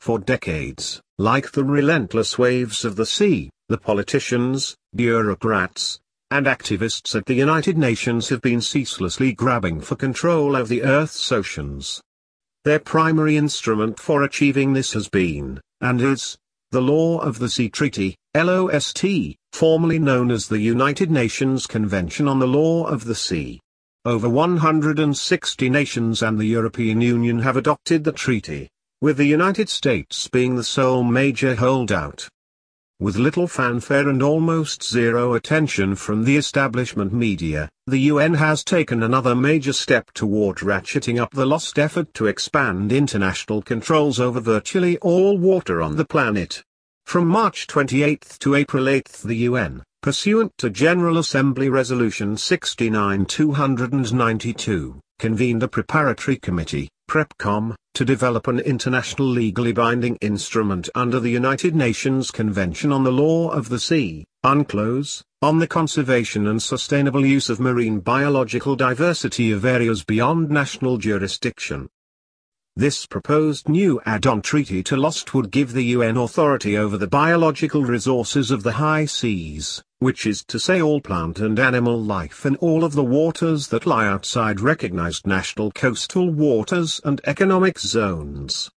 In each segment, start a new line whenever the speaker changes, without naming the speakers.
For decades, like the relentless waves of the sea, the politicians, bureaucrats, and activists at the United Nations have been ceaselessly grabbing for control of the Earth's oceans. Their primary instrument for achieving this has been, and is, the Law of the Sea Treaty, LOST, formerly known as the United Nations Convention on the Law of the Sea. Over 160 nations and the European Union have adopted the treaty, with the United States being the sole major holdout. With little fanfare and almost zero attention from the establishment media, the UN has taken another major step toward ratcheting up the LOST effort to expand international controls over virtually all water on the planet. From March 28 to April 8 the UN, pursuant to General Assembly Resolution 69-292, convened a preparatory committee, PrepCom, to develop an international legally binding instrument under the United Nations Convention on the Law of the Sea, UNCLOS, on the conservation and sustainable use of marine biological diversity of areas beyond national jurisdiction. This proposed new add-on treaty to LOST would give the UN authority over the biological resources of the high seas, which is to say all plant and animal life in all of the waters that lie outside recognized national coastal waters and economic zones.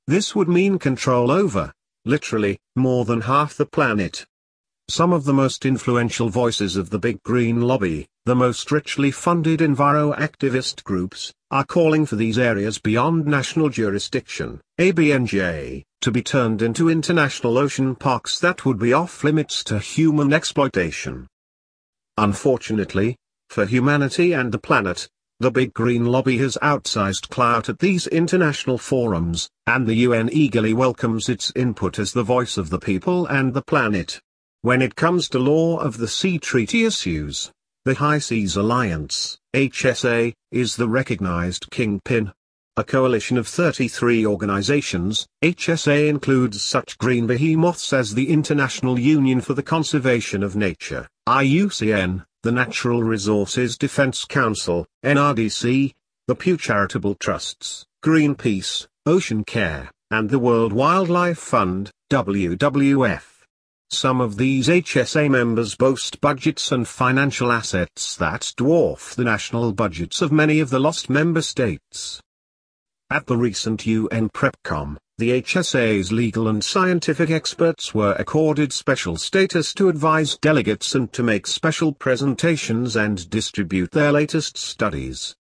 This would mean control over, literally, more than half the planet. Some of the most influential voices of the big green lobby, the most richly funded enviro-activist groups, are calling for these areas beyond national jurisdiction, ABNJ, to be turned into international ocean parks that would be off-limits to human exploitation. Unfortunately, for humanity and the planet, the big green lobby has outsized clout at these international forums, and the UN eagerly welcomes its input as the voice of the people and the planet. When it comes to Law of the Sea Treaty issues, the High Seas Alliance, HSA, is the recognized kingpin. A coalition of 33 organizations, HSA includes such green behemoths as the International Union for the Conservation of Nature, IUCN, the Natural Resources Defense Council, NRDC, the Pew Charitable Trusts, Greenpeace, Ocean Care, and the World Wildlife Fund, WWF. Some of these HSA members boast budgets and financial assets that dwarf the national budgets of many of the LOST member states. At the recent UN PrepCom, the HSA's legal and scientific experts were accorded special status to advise delegates and to make special presentations and distribute their latest studies.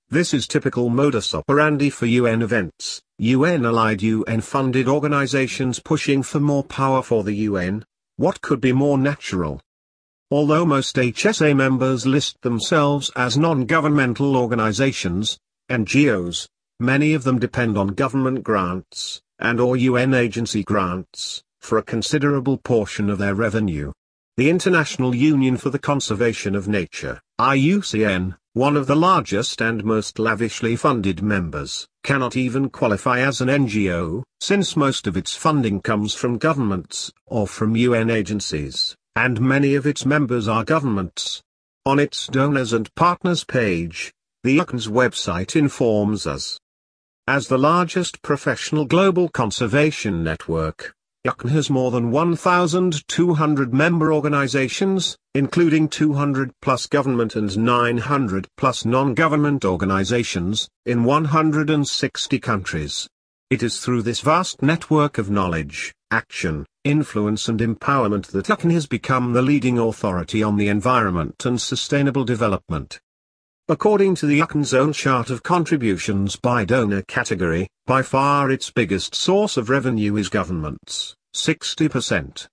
This is typical modus operandi for UN events, UN-allied UN-funded organizations pushing for more power for the UN. What could be more natural? Although most HSA members list themselves as non-governmental organizations, NGOs, many of them depend on government grants, and/or UN agency grants, for a considerable portion of their revenue. The International Union for the Conservation of Nature, IUCN, one of the largest and most lavishly funded members, cannot even qualify as an NGO, since most of its funding comes from governments, or from UN agencies, and many of its members are governments. On its donors and partners page, the UCN's website informs us. As the largest professional global conservation network, UCN has more than 1,200 member organizations, including 200+ government and 900+ non-government organizations, in 160 countries. It is through this vast network of knowledge, action, influence and empowerment that UCN has become the leading authority on the environment and sustainable development. According to the UCN's own chart of contributions by donor category, by far its biggest source of revenue is governments, 60%.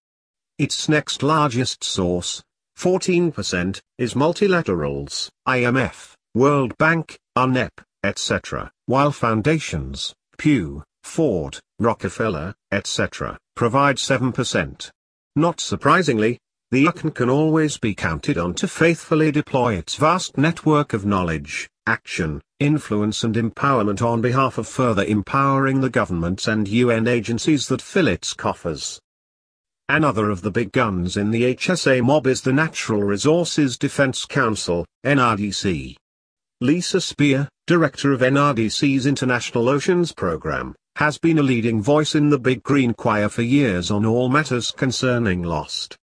Its next largest source, 14%, is multilaterals, IMF, World Bank, UNEP, etc., while foundations, Pew, Ford, Rockefeller, etc., provide 7%. Not surprisingly, the UCN can always be counted on to faithfully deploy its vast network of knowledge, action, influence and empowerment on behalf of further empowering the governments and UN agencies that fill its coffers. Another of the big guns in the HSA mob is the Natural Resources Defense Council, NRDC. Lisa Spear, director of NRDC's International Oceans Program, has been a leading voice in the Big Green Choir for years on all matters concerning Lost.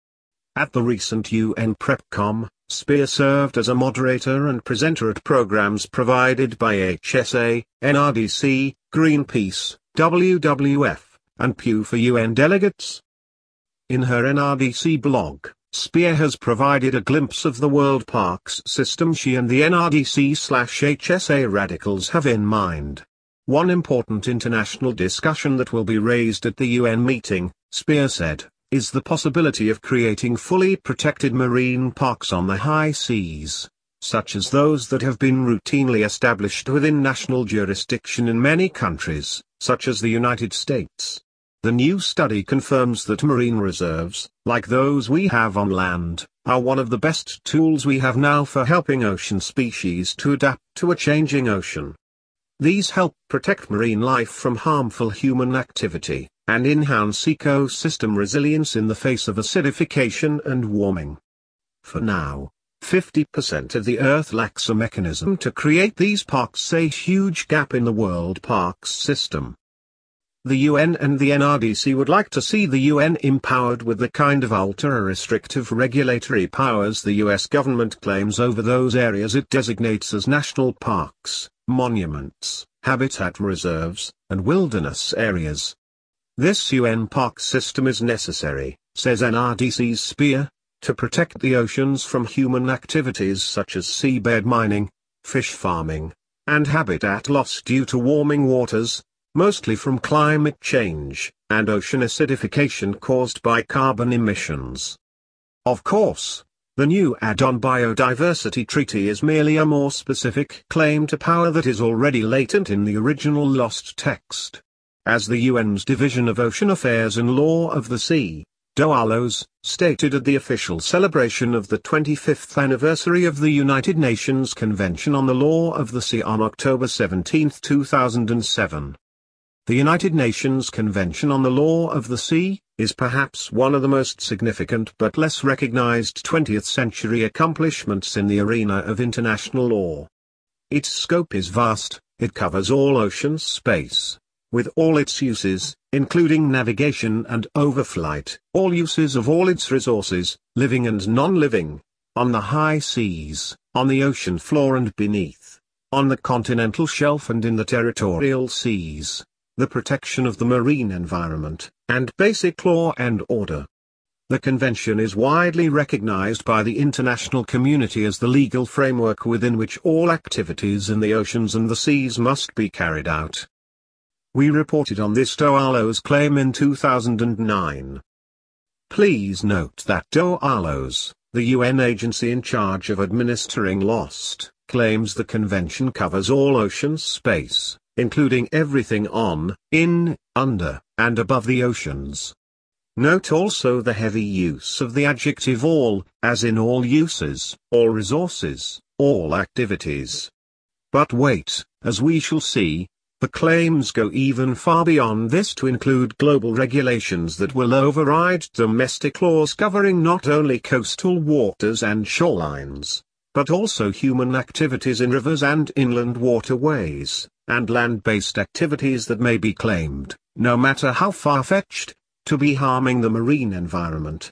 At the recent UN PrepCom, Spear served as a moderator and presenter at programs provided by HSA, NRDC, Greenpeace, WWF, and Pew for UN delegates. In her NRDC blog, Spear has provided a glimpse of the world parks system she and the NRDC/HSA radicals have in mind. One important international discussion that will be raised at the UN meeting, Spear said, is the possibility of creating fully protected marine parks on the high seas, such as those that have been routinely established within national jurisdiction in many countries, such as the United States. The new study confirms that marine reserves, like those we have on land, are one of the best tools we have now for helping ocean species to adapt to a changing ocean. These help protect marine life from harmful human activity, and enhance ecosystem resilience in the face of acidification and warming. For now, 50% of the Earth lacks a mechanism to create these parks, a huge gap in the world parks system. The UN and the NRDC would like to see the UN empowered with the kind of ultra-restrictive regulatory powers the US government claims over those areas it designates as national parks, monuments, habitat reserves, and wilderness areas. This UN park system is necessary, says NRDC's Spear, to protect the oceans from human activities such as seabed mining, fish farming, and habitat loss due to warming waters, mostly from climate change, and ocean acidification caused by carbon emissions. Of course, the new add-on biodiversity treaty is merely a more specific claim to power that is already latent in the original Lost text. As the UN's Division of Ocean Affairs and Law of the Sea, DOALOS, stated at the official celebration of the 25th anniversary of the United Nations Convention on the Law of the Sea on October 17, 2007. The United Nations Convention on the Law of the Sea is perhaps one of the most significant but less recognized 20th century accomplishments in the arena of international law. Its scope is vast, it covers all ocean space, with all its uses, including navigation and overflight, all uses of all its resources, living and non-living, on the high seas, on the ocean floor and beneath, on the continental shelf and in the territorial seas, the protection of the marine environment, and basic law and order. The convention is widely recognized by the international community as the legal framework within which all activities in the oceans and the seas must be carried out. We reported on this DOALOS claim in 2009. Please note that DOALOS, the UN agency in charge of administering Lost, claims the convention covers all ocean space, including everything on, in, under, and above the oceans. Note also the heavy use of the adjective all, as in all uses, all resources, all activities. But wait, as we shall see, the claims go even far beyond this to include global regulations that will override domestic laws covering not only coastal waters and shorelines, but also human activities in rivers and inland waterways, and land-based activities that may be claimed, no matter how far-fetched, to be harming the marine environment.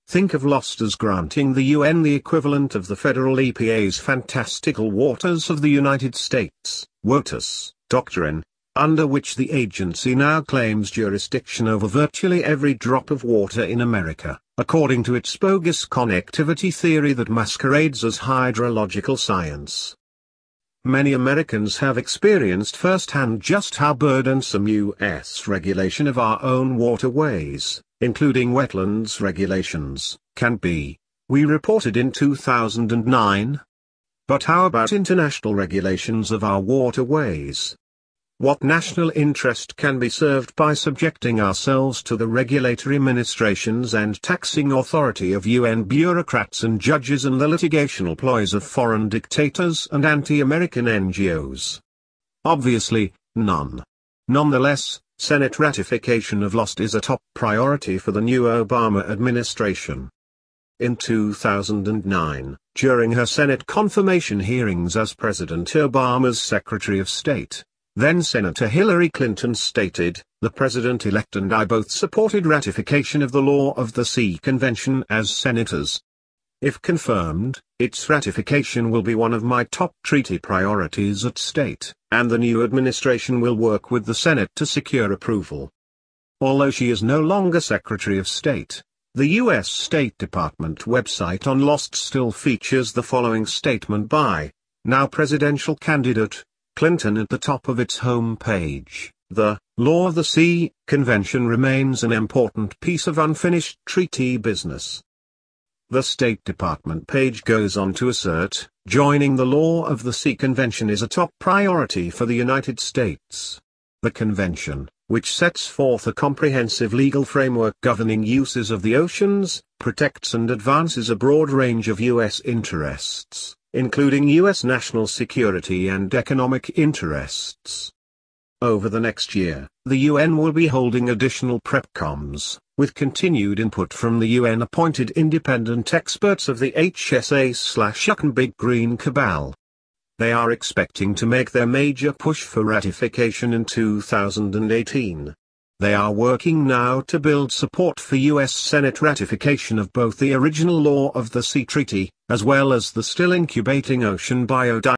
Think of Lost as granting the UN the equivalent of the federal EPA's Fantastical Waters of the United States, WOTUS, doctrine, under which the agency now claims jurisdiction over virtually every drop of water in America, according to its bogus connectivity theory that masquerades as hydrological science. Many Americans have experienced firsthand just how burdensome U.S. regulation of our own waterways, including wetlands regulations, can be, we reported in 2009. But how about international regulations of our waterways? What national interest can be served by subjecting ourselves to the regulatory ministrations and taxing authority of UN bureaucrats and judges and the litigational ploys of foreign dictators and anti-American NGOs? Obviously, none. Nonetheless, Senate ratification of Lost is a top priority for the new Obama administration. In 2009, during her Senate confirmation hearings as President Obama's Secretary of State, Then Senator Hillary Clinton stated, "The President-elect and I both supported ratification of the Law of the Sea Convention as senators. If confirmed, its ratification will be one of my top treaty priorities at state, and the new administration will work with the Senate to secure approval." Although she is no longer Secretary of State, the U.S. State Department website on Lost still features the following statement by now presidential candidate Clinton at the top of its home page: "The Law of the Sea Convention remains an important piece of unfinished treaty business." The State Department page goes on to assert, joining the Law of the Sea Convention is a top priority for the United States. The convention, which sets forth a comprehensive legal framework governing uses of the oceans, protects and advances a broad range of U.S. interests, including U.S. national security and economic interests. Over the next year, the UN will be holding additional PrepComs, with continued input from the UN-appointed independent experts of the HSA/Big Green Cabal. They are expecting to make their major push for ratification in 2018. They are working now to build support for U.S. Senate ratification of both the original Law of the Sea Treaty, as well as the still incubating Ocean Biodiversity